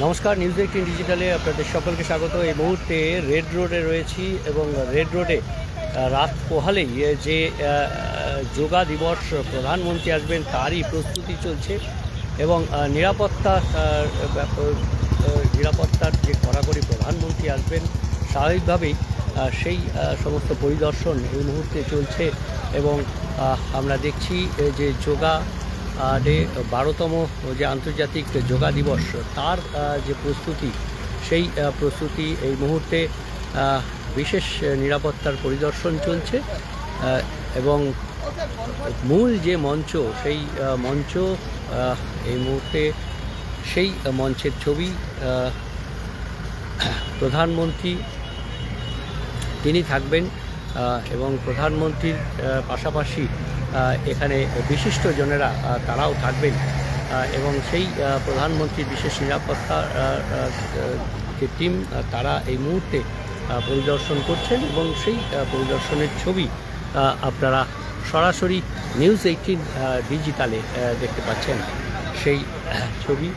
নমস্কার, নিউজ 18 ডিজিটালে আপনাদের সকলকে স্বাগত। এই মুহূর্তে রেড রোডে রয়েছি এবং রেড রোডে রাত পোহালেই যে যোগা দিবস প্রধানমন্ত্রী আসবেন তারই প্রস্তুতি চলছে এবং নিরাপত্তার যে কড়াকড়ি প্রধানমন্ত্রী আসবেন স্বাভাবিকভাবেই সেই সমস্ত পরিদর্শন এই মুহূর্তে চলছে এবং আমরা দেখছি যে যোগা ডে 12তম যে আন্তর্জাতিক যোগা দিবস তার যে প্রস্তুতি সেই প্রস্তুতি এই মুহূর্তে বিশেষ নিরাপত্তার পরিদর্শন চলছে এবং মূল যে মঞ্চ সেই মঞ্চ এই মুহূর্তে সেই মঞ্চের ছবি প্রধানমন্ত্রী তিনি থাকবেন এবং প্রধানমন্ত্রীর পাশাপাশি এখানে বিশিষ্টজনেরা তারাও থাকবেন এবং সেই প্রধানমন্ত্রীর বিশেষ নিরাপত্তা যে টিম তারা এই মুহূর্তে পরিদর্শন করছেন এবং সেই পরিদর্শনের ছবি আপনারা সরাসরি নিউজ 18 ডিজিটালে দেখতে পাচ্ছেন সেই ছবি।